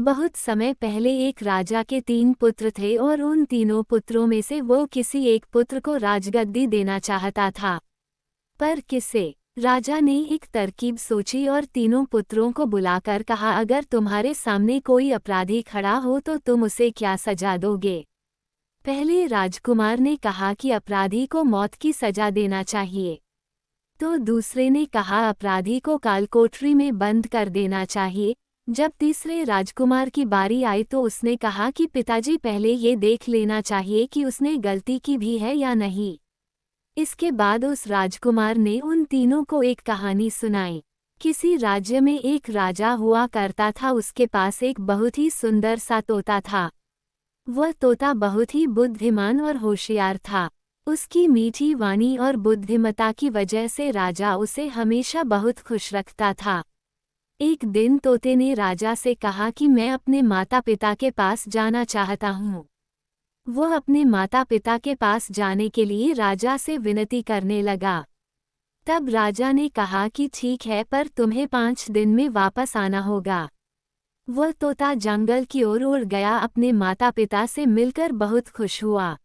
बहुत समय पहले एक राजा के 3 पुत्र थे और उन तीनों पुत्रों में से वो किसी एक पुत्र को राजगद्दी देना चाहता था। पर किसे? राजा ने एक तरकीब सोची और तीनों पुत्रों को बुलाकर कहा, अगर तुम्हारे सामने कोई अपराधी खड़ा हो तो तुम उसे क्या सजा दोगे? पहले राजकुमार ने कहा कि अपराधी को मौत की सजा देना चाहिए। तो दूसरे ने कहा अपराधी को कालकोठरी में बंद कर देना चाहिए। जब तीसरे राजकुमार की बारी आई तो उसने कहा कि पिताजी पहले ये देख लेना चाहिए कि उसने गलती की भी है या नहीं। इसके बाद उस राजकुमार ने उन तीनों को एक कहानी सुनाई। किसी राज्य में एक राजा हुआ करता था, उसके पास एक बहुत ही सुंदर सा तोता था। वह तोता बहुत ही बुद्धिमान और होशियार था। उसकी मीठी वाणी और बुद्धिमत्ता की वजह से राजा उसे हमेशा बहुत खुश रखता था। एक दिन तोते ने राजा से कहा कि मैं अपने माता पिता के पास जाना चाहता हूँ। वह अपने माता पिता के पास जाने के लिए राजा से विनती करने लगा। तब राजा ने कहा कि ठीक है, पर तुम्हें 5 दिन में वापस आना होगा। वह तोता जंगल की ओर उड़ गया, अपने माता पिता से मिलकर बहुत खुश हुआ।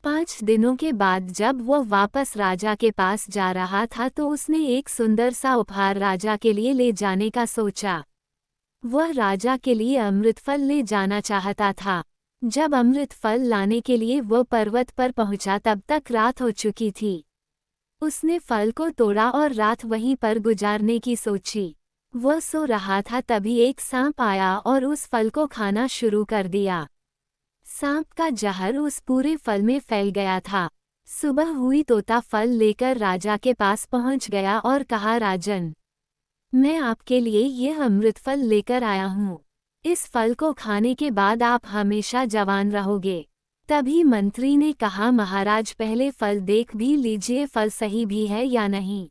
5 दिनों के बाद जब वह वापस राजा के पास जा रहा था तो उसने एक सुंदर सा उपहार राजा के लिए ले जाने का सोचा। वह राजा के लिए अमृतफल ले जाना चाहता था। जब अमृतफल लाने के लिए वह पर्वत पर पहुंचा तब तक रात हो चुकी थी। उसने फल को तोड़ा और रात वहीं पर गुजारने की सोची। वह सो रहा था, तभी एक सांप आया और उस फल को खाना शुरू कर दिया। सांप का जहर उस पूरे फल में फैल गया था। सुबह हुई, तोता फल लेकर राजा के पास पहुंच गया और कहा, राजन, मैं आपके लिए यह अमृतफल लेकर आया हूँ। इस फल को खाने के बाद आप हमेशा जवान रहोगे। तभी मंत्री ने कहा, महाराज पहले फल देख भी लीजिए, फल सही भी है या नहीं।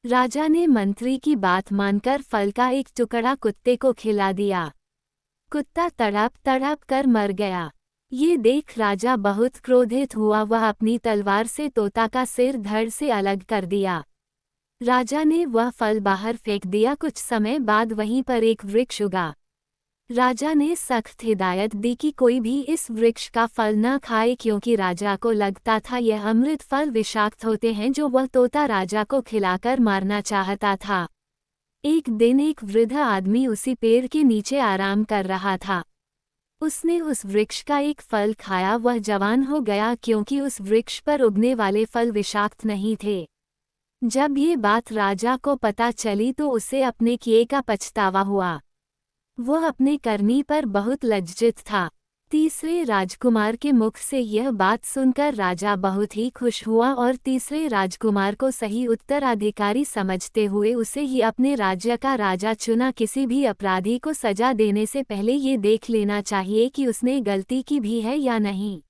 राजा ने मंत्री की बात मानकर फल का एक टुकड़ा कुत्ते को खिला दिया। कुत्ता तड़प तड़प कर मर गया। ये देख राजा बहुत क्रोधित हुआ। वह अपनी तलवार से तोता का सिर धड़ से अलग कर दिया। राजा ने वह फल बाहर फेंक दिया। कुछ समय बाद वहीं पर एक वृक्ष उगा। राजा ने सख्त हिदायत दी कि कोई भी इस वृक्ष का फल न खाए, क्योंकि राजा को लगता था यह अमृत फल विषाक्त होते हैं जो वह तोता राजा को खिलाकर मारना चाहता था। एक दिन एक वृद्ध आदमी उसी पेड़ के नीचे आराम कर रहा था। उसने उस वृक्ष का एक फल खाया। वह जवान हो गया क्योंकि उस वृक्ष पर उगने वाले फल विषाक्त नहीं थे। जब ये बात राजा को पता चली तो उसे अपने किए का पछतावा हुआ। वह अपने करनी पर बहुत लज्जित था। तीसरे राजकुमार के मुख से यह बात सुनकर राजा बहुत ही खुश हुआ और तीसरे राजकुमार को सही उत्तराधिकारी समझते हुए उसे ही अपने राज्य का राजा चुना। किसी भी अपराधी को सजा देने से पहले ये देख लेना चाहिए कि उसने गलती की भी है या नहीं।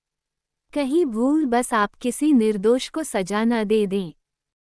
कहीं भूल बस आप किसी निर्दोष को सजा न दे दें।